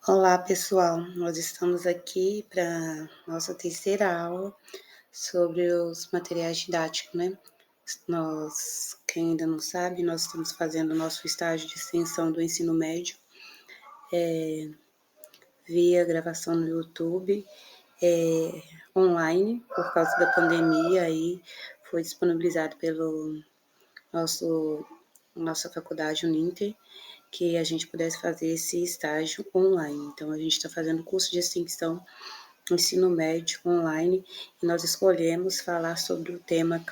Olá, pessoal. Nós estamos aqui para nossa terceira aula sobre os materiais didáticos, né? Quem ainda não sabe, nós estamos fazendo o nosso estágio de extensão do ensino médio via gravação no YouTube, online, por causa da pandemia, aí foi disponibilizado pelo nossa faculdade Uninter, que a gente pudesse fazer esse estágio online. Então, a gente está fazendo o curso de extensão ensino médio online e nós escolhemos falar sobre o tema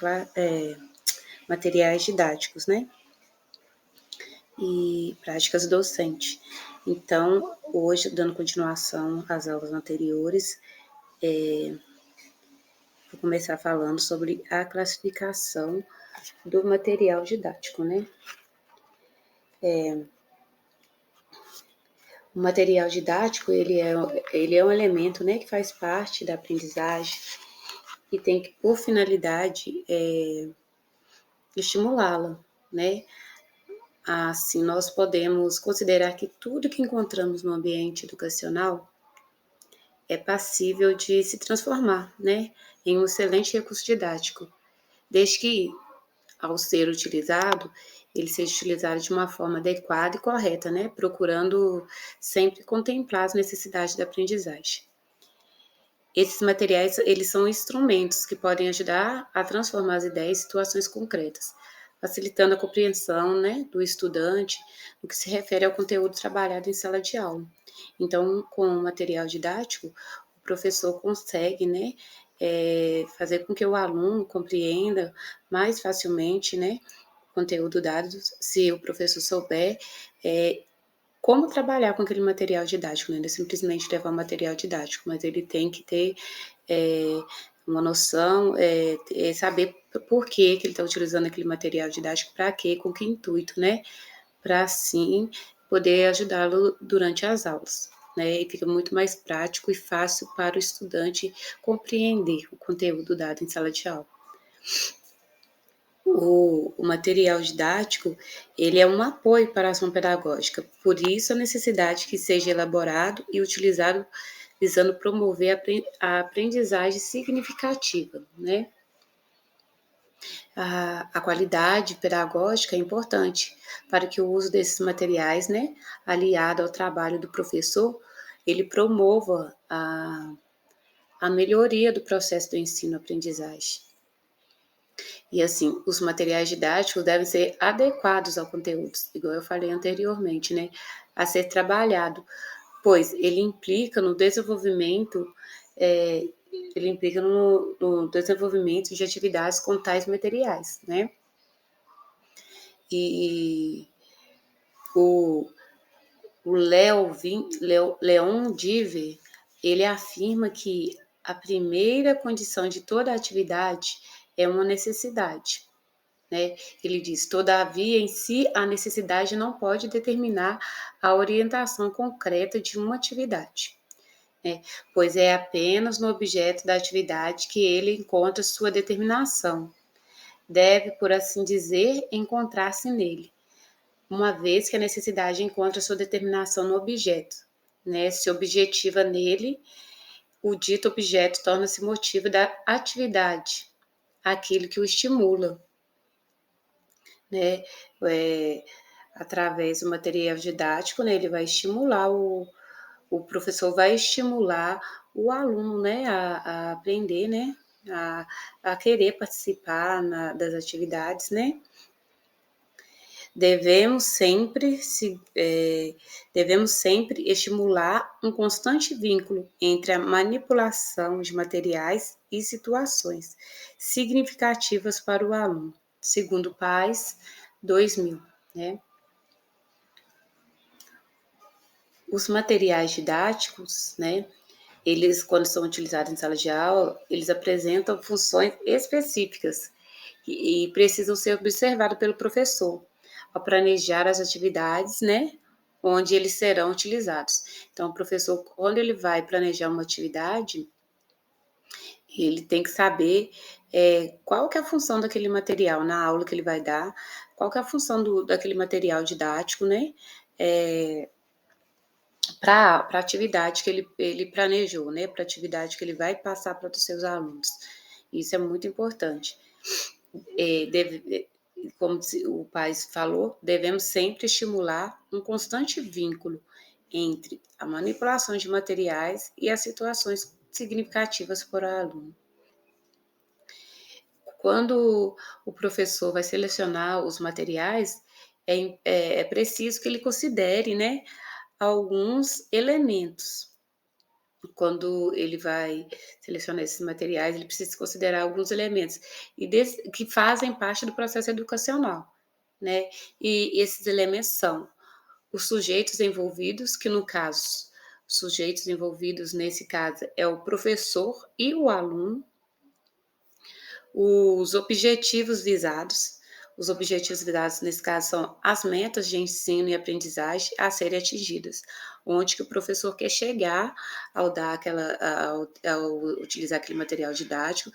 materiais didáticos, né? E práticas docentes. Então, hoje, dando continuação às aulas anteriores, vou começar falando sobre a classificação do material didático, né? O material didático, ele é um elemento, né, que faz parte da aprendizagem e tem que, por finalidade, estimulá-la, né? Assim, nós podemos considerar que tudo que encontramos no ambiente educacional é passível de se transformar, né, em um excelente recurso didático, desde que, ao ser utilizado, ele seja utilizado de uma forma adequada e correta, né, procurando sempre contemplar as necessidades da aprendizagem. Esses materiais, eles são instrumentos que podem ajudar a transformar as ideias em situações concretas, facilitando a compreensão, né, do estudante no que se refere ao conteúdo trabalhado em sala de aula. Então, com o material didático, o professor consegue, né, fazer com que o aluno compreenda mais facilmente, né, o conteúdo dado, se o professor souber como trabalhar com aquele material didático, né? Não é simplesmente levar o material didático, mas ele tem que ter uma noção, saber por que ele está utilizando aquele material didático, para quê, com que intuito, né? Para assim poder ajudá-lo durante as aulas, né? E fica muito mais prático e fácil para o estudante compreender o conteúdo dado em sala de aula. O material didático, ele é um apoio para a ação pedagógica, por isso a necessidade que seja elaborado e utilizado visando promover a aprendizagem significativa, né? A qualidade pedagógica é importante para que o uso desses materiais, né, aliado ao trabalho do professor, ele promova a melhoria do processo do ensino-aprendizagem. E assim, os materiais didáticos devem ser adequados ao conteúdo, igual eu falei anteriormente, né? A ser trabalhado, pois ele implica no desenvolvimento, é, no desenvolvimento de atividades com tais materiais, né? E o, o Leon Diver, ele afirma que a primeira condição de toda atividade é uma necessidade. Né? Ele diz, todavia, em si, a necessidade não pode determinar a orientação concreta de uma atividade, né? Pois é apenas no objeto da atividade que ele encontra sua determinação. Deve, por assim dizer, encontrar-se nele, uma vez que a necessidade encontra sua determinação no objeto, né? Se objetiva nele, o dito objeto torna-se motivo da atividade, aquilo que o estimula, né? É, através do material didático, né? Ele vai estimular o professor vai estimular o aluno, né? A aprender, né? A querer participar das atividades, né? Devemos sempre estimular um constante vínculo entre a manipulação de materiais e situações significativas para o aluno, segundo Paz 2000, né? Os materiais didáticos, né, eles, quando são utilizados em sala de aula, eles apresentam funções específicas e precisam ser observados pelo professor ao planejar as atividades, né, onde eles serão utilizados. Então, o professor, quando ele vai planejar uma atividade, ele tem que saber qual que é a função daquele material na aula que ele vai dar, qual que é a função daquele material didático, né, para a atividade que ele planejou, né, para a atividade que ele vai passar para os seus alunos. Isso é muito importante. Como o pai falou, devemos sempre estimular um constante vínculo entre a manipulação de materiais e as situações significativas para o aluno. Quando o professor vai selecionar os materiais, é preciso que ele considere, né, alguns elementos. Quando ele vai selecionar esses materiais, ele precisa considerar alguns elementos que fazem parte do processo educacional, né? E esses elementos são os sujeitos envolvidos, que no caso, sujeitos envolvidos nesse caso é o professor e o aluno, os objetivos visados. Os objetivos visados, nesse caso, são as metas de ensino e aprendizagem a serem atingidas, onde que o professor quer chegar ao dar ao utilizar aquele material didático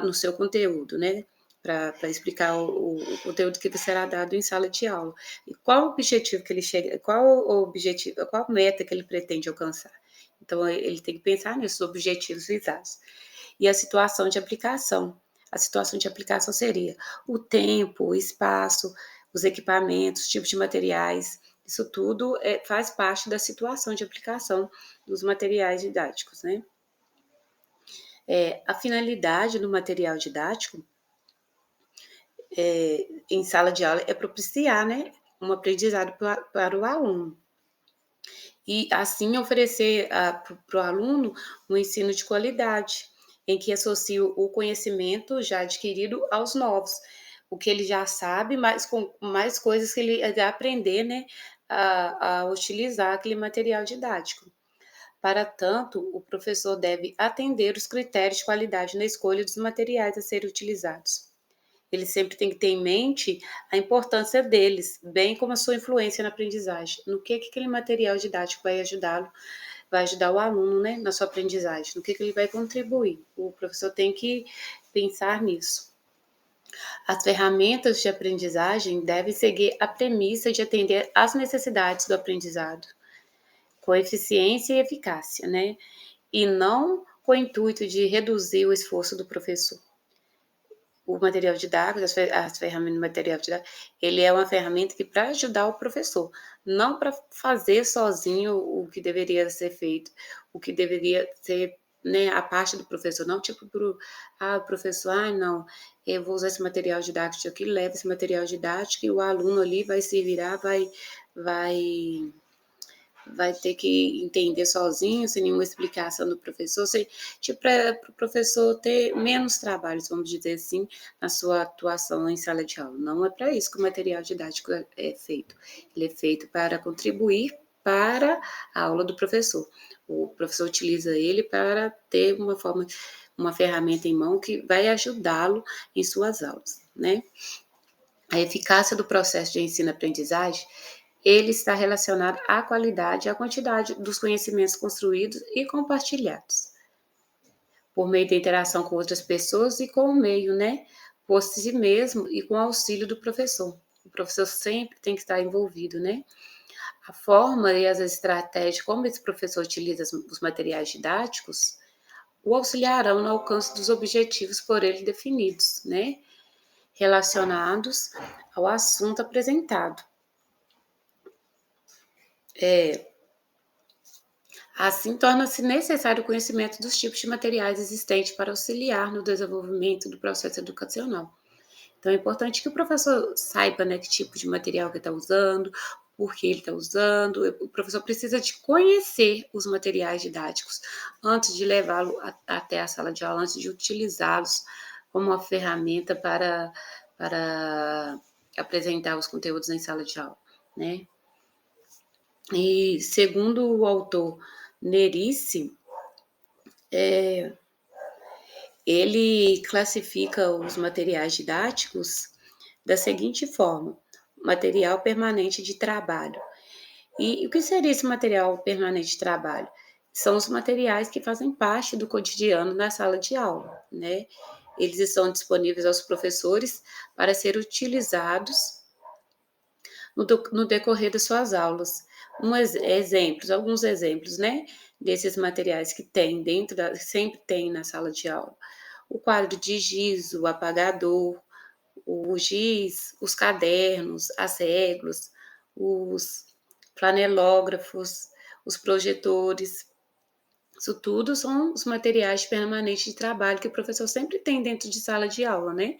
no seu conteúdo, né? Para explicar o conteúdo que será dado em sala de aula. E qual o objetivo que ele chega, qual o objetivo, qual meta que ele pretende alcançar. Então, ele tem que pensar nesses objetivos visados. E a situação de aplicação. A situação de aplicação seria o tempo, o espaço, os equipamentos, tipos de materiais. Isso tudo faz parte da situação de aplicação dos materiais didáticos, né? A finalidade do material didático em sala de aula é propiciar, né, um aprendizado para o aluno. E assim oferecer para o aluno um ensino de qualidade, em que associa o conhecimento já adquirido aos novos, o que ele já sabe, mas com mais coisas que ele vai aprender, né, a utilizar aquele material didático. Para tanto, o professor deve atender os critérios de qualidade na escolha dos materiais a serem utilizados. Ele sempre tem que ter em mente a importância deles, bem como a sua influência na aprendizagem. No que aquele material didático vai ajudá-lo, vai ajudar o aluno, né, na sua aprendizagem, no que ele vai contribuir. O professor tem que pensar nisso. As ferramentas de aprendizagem devem seguir a premissa de atender às necessidades do aprendizado, com eficiência e eficácia, né? E não com o intuito de reduzir o esforço do professor. O material didático, as ferramentas do material didático, ele é uma ferramenta que para ajudar o professor, não para fazer sozinho o que deveria ser feito, o que deveria ser, né, a parte do professor, não tipo o professor, não, eu vou usar esse material didático aqui, leva esse material didático e o aluno ali vai se virar, vai vai ter que entender sozinho, sem nenhuma explicação do professor, tipo, para o professor ter menos trabalhos, vamos dizer assim, na sua atuação em sala de aula. Não é para isso que o material didático é feito. Ele é feito para contribuir para a aula do professor. O professor utiliza ele para ter uma ferramenta em mão que vai ajudá-lo em suas aulas, né? A eficácia do processo de ensino-aprendizagem ele está relacionado à qualidade e à quantidade dos conhecimentos construídos e compartilhados, por meio da interação com outras pessoas e com o meio, né? Por si mesmo e com o auxílio do professor. O professor sempre tem que estar envolvido, né? A forma e as estratégias, como esse professor utiliza os materiais didáticos, o auxiliarão no alcance dos objetivos por ele definidos, né? Relacionados ao assunto apresentado. Assim, torna-se necessário o conhecimento dos tipos de materiais existentes para auxiliar no desenvolvimento do processo educacional. Então, é importante que o professor saiba, né, que tipo de material que está usando, por que ele está usando. O professor precisa de conhecer os materiais didáticos antes de levá-lo até a sala de aula, antes de utilizá-los como uma ferramenta para apresentar os conteúdos em sala de aula, né? E segundo o autor Nerice, ele classifica os materiais didáticos da seguinte forma: material permanente de trabalho. E o que seria esse material permanente de trabalho? São os materiais que fazem parte do cotidiano na sala de aula, né? Eles estão disponíveis aos professores para ser utilizados no decorrer das suas aulas. Alguns exemplos, né, desses materiais que tem sempre tem na sala de aula. O quadro de giz, o apagador, o giz, os cadernos, as réguas, os flanelógrafos, os projetores. Isso tudo são os materiais permanentes de trabalho que o professor sempre tem dentro de sala de aula, né?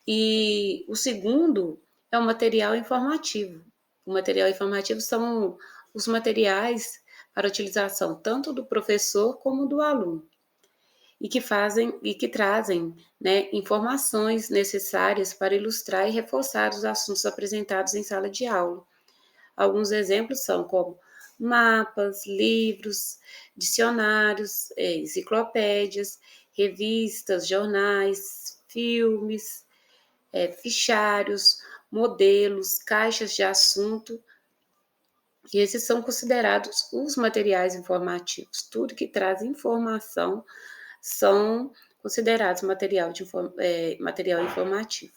E o segundo é o material informativo. O material informativo são os materiais para utilização tanto do professor como do aluno e que trazem, né, informações necessárias para ilustrar e reforçar os assuntos apresentados em sala de aula. Alguns exemplos são como mapas, livros, dicionários, enciclopédias, revistas, jornais, filmes, fichários, modelos, caixas de assunto, e esses são considerados os materiais informativos. Tudo que traz informação são considerados material informativo.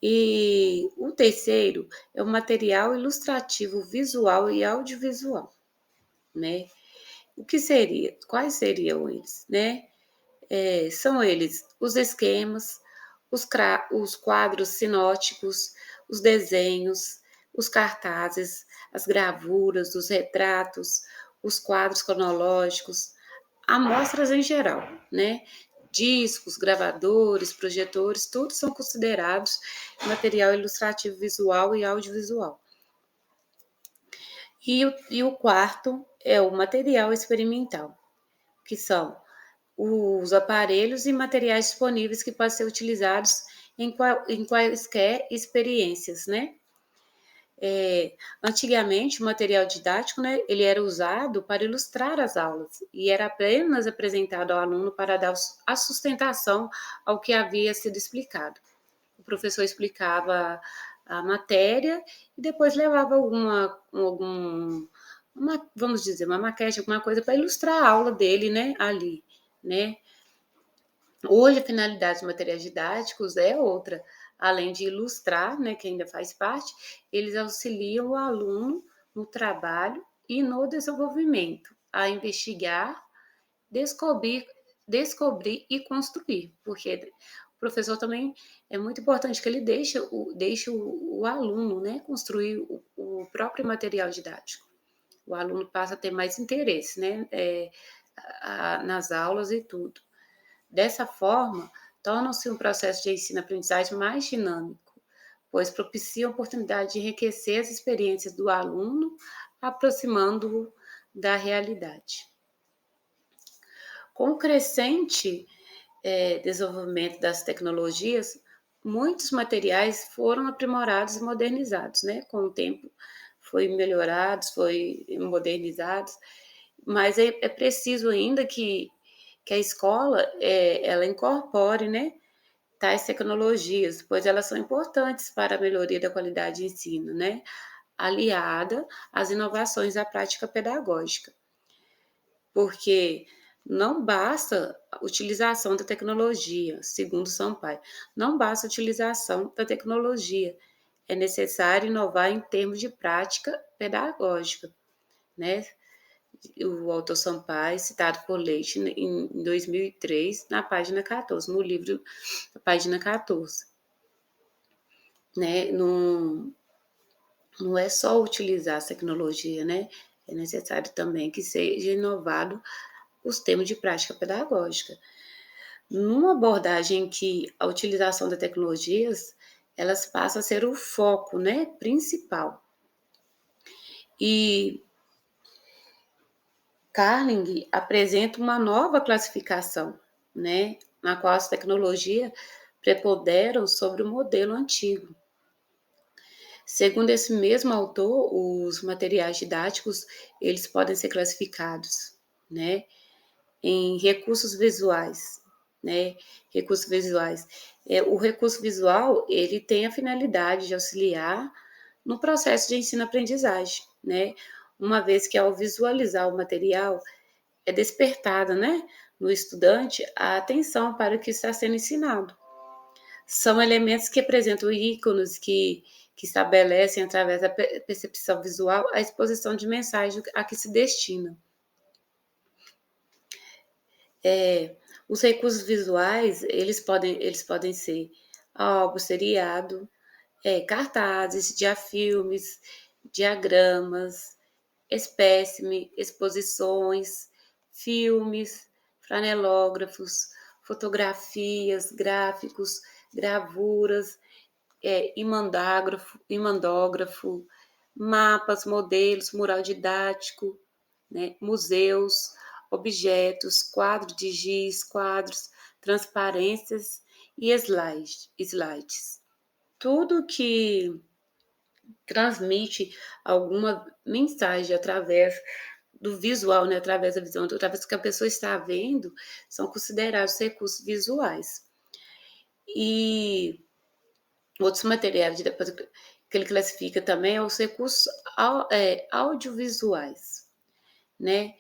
E o terceiro é o material ilustrativo visual e audiovisual, né? O que seria? Quais seriam eles, né? São eles os esquemas, os quadros sinóticos, os desenhos, os cartazes, as gravuras, os retratos, os quadros cronológicos, amostras em geral, né? Discos, gravadores, projetores, todos são considerados material ilustrativo visual e audiovisual. E o quarto é o material experimental, que são os aparelhos e materiais disponíveis que podem ser utilizados em quaisquer experiências, né? Antigamente, o material didático, né, ele era usado para ilustrar as aulas e era apenas apresentado ao aluno para dar a sustentação ao que havia sido explicado. O professor explicava a matéria e depois levava vamos dizer, uma maquete, alguma coisa para ilustrar a aula dele, né, ali, né? Hoje, a finalidade dos materiais didáticos é outra. Além de ilustrar, né, que ainda faz parte, eles auxiliam o aluno no trabalho e no desenvolvimento, a investigar, descobrir, descobrir e construir, porque o professor também é muito importante que ele deixe o aluno, né, construir o próprio material didático. O aluno passa a ter mais interesse, né, nas aulas e tudo. Dessa forma, torna-se um processo de ensino-aprendizagem mais dinâmico, pois propicia a oportunidade de enriquecer as experiências do aluno, aproximando-o da realidade. Com o crescente desenvolvimento das tecnologias, muitos materiais foram aprimorados e modernizados, né? Com o tempo foi melhorados, foi modernizados, mas é preciso ainda que a escola ela incorpore, né, tais tecnologias, pois elas são importantes para a melhoria da qualidade de ensino, né, aliada às inovações da prática pedagógica, porque não basta a utilização da tecnologia, segundo Sampaio, não basta a utilização da tecnologia, é necessário inovar em termos de prática pedagógica, né? O autor Sampaio, citado por Leite em 2003, na página 14, no livro, na página 14. Né? Não é só utilizar a tecnologia, né? É necessário também que seja inovado os termos de prática pedagógica. Numa abordagem em que a utilização das tecnologias, elas passam a ser o foco, né, principal. E Carling apresenta uma nova classificação, né, na qual as tecnologias preponderam sobre o modelo antigo. Segundo esse mesmo autor, os materiais didáticos, eles podem ser classificados, né, em recursos visuais, né, recursos visuais. O recurso visual, ele tem a finalidade de auxiliar no processo de ensino-aprendizagem, né, uma vez que ao visualizar o material, é despertada, né, no estudante a atenção para o que está sendo ensinado. São elementos que apresentam ícones que que estabelecem, através da percepção visual, a exposição de mensagem a que se destina. Os recursos visuais, eles podem ser álbum, seriado, cartazes, diafilmes, diagramas, espécime, exposições, filmes, flanelógrafos, fotografias, gráficos, gravuras, imandógrafo, mapas, modelos, mural didático, né, museus, objetos, quadro de giz, quadros, transparências e slides. Tudo que transmite alguma mensagem através do visual, né, através da visão, através do que a pessoa está vendo, são considerados recursos visuais. E outros materiais que ele classifica também é os recursos audiovisuais, né?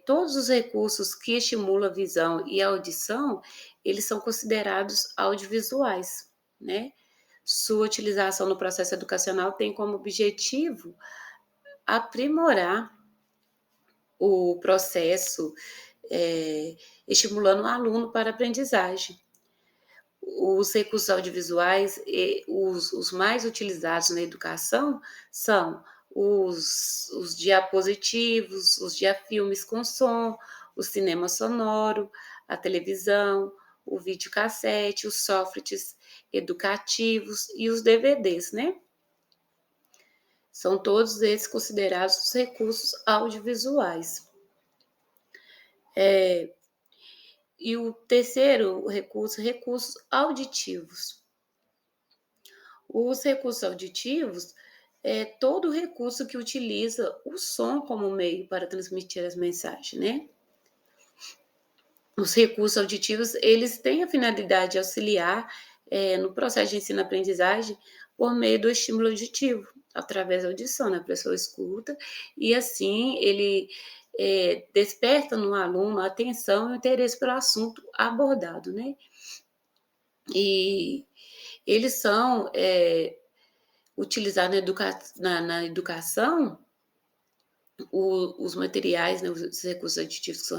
Todos os recursos que estimulam a visão e a audição, eles são considerados audiovisuais, né? Sua utilização no processo educacional tem como objetivo aprimorar o processo, estimulando o aluno para a aprendizagem. Os recursos audiovisuais, os mais utilizados na educação, são os diapositivos, os diafilmes com som, o cinema sonoro, a televisão, o videocassete, os softwares educativos e os DVDs, né? São todos esses considerados os recursos audiovisuais. E o terceiro recurso, recursos auditivos. Os recursos auditivos é todo recurso que utiliza o som como meio para transmitir as mensagens, né? Os recursos auditivos, eles têm a finalidade de auxiliar no processo de ensino-aprendizagem por meio do estímulo auditivo, através da audição, né? A pessoa escuta e assim ele desperta no aluno a atenção e o interesse pelo assunto abordado, né? E eles são utilizados na educação, os materiais, né, os recursos auditivos que são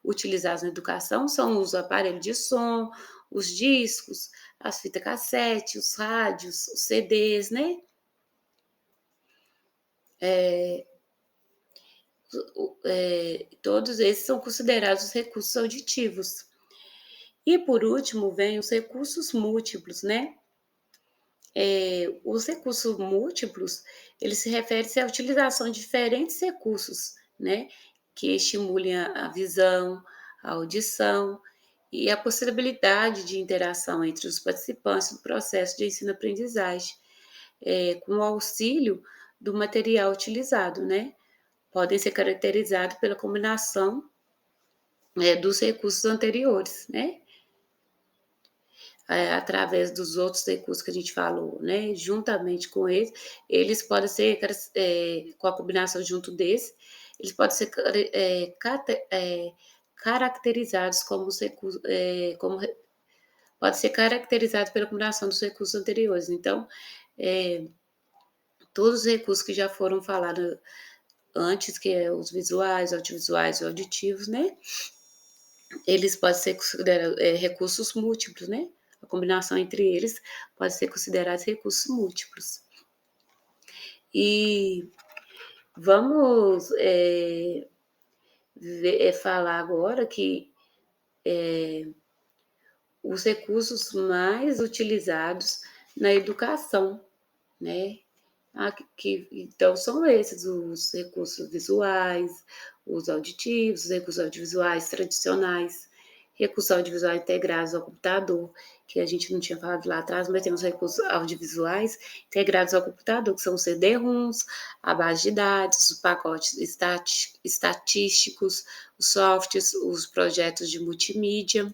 utilizados na educação são os aparelhos de som, os discos, as fitas cassete, os rádios, os CDs, né? Todos esses são considerados os recursos auditivos. E por último, vem os recursos múltiplos, né? Os recursos múltiplos, eles se referem à utilização de diferentes recursos, né? Que estimulem a visão, a audição e a possibilidade de interação entre os participantes do processo de ensino-aprendizagem, com o auxílio do material utilizado, né? Podem ser caracterizados pela combinação dos recursos anteriores, né? Através dos outros recursos que a gente falou, né? Juntamente com eles podem ser, com a combinação junto desse, eles podem ser caracterizados como os recursos, pode ser caracterizado pela combinação dos recursos anteriores. Então, todos os recursos que já foram falados antes, que é os visuais, audiovisuais e auditivos, né? Eles podem ser considerados recursos múltiplos, né? A combinação entre eles pode ser considerada recursos múltiplos. E vamos falar agora que os recursos mais utilizados na educação, né? Então, são esses os recursos visuais, os auditivos, os recursos audiovisuais tradicionais, recursos audiovisuais integrados ao computador, que a gente não tinha falado lá atrás, mas tem os recursos audiovisuais integrados ao computador, que são os CD-ROMs, a base de dados, os pacotes estatísticos, os softwares, os projetos de multimídia.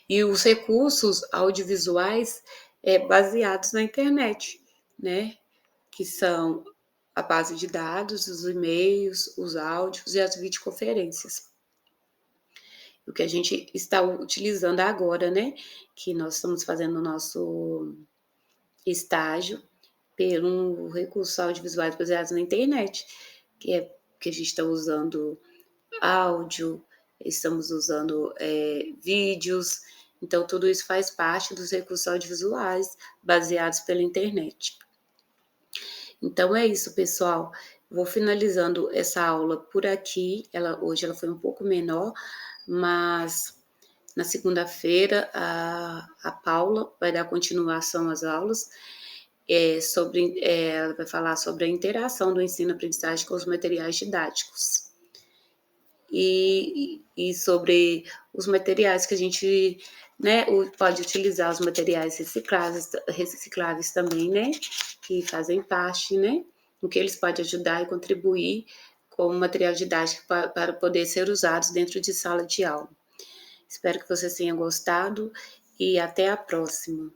E os recursos audiovisuais baseados na internet, né? Que são a base de dados, os e-mails, os áudios e as videoconferências. O que a gente está utilizando agora, né? Que nós estamos fazendo estágio pelo recursos audiovisuais baseados na internet, que a gente está usando áudio, estamos usando vídeos, então tudo isso faz parte dos recursos audiovisuais baseados pela internet. Então é isso, pessoal. Vou finalizando essa aula por aqui. Hoje ela foi um pouco menor, mas na segunda-feira a Paula vai dar continuação às aulas. Ela vai falar sobre a interação do ensino-aprendizagem com os materiais didáticos e sobre os materiais que a gente, né, pode utilizar, os materiais recicláveis também, né, que fazem parte, né, o que eles podem ajudar e contribuir como material didático para poder ser usados dentro de sala de aula. Espero que vocês tenham gostado e até a próxima.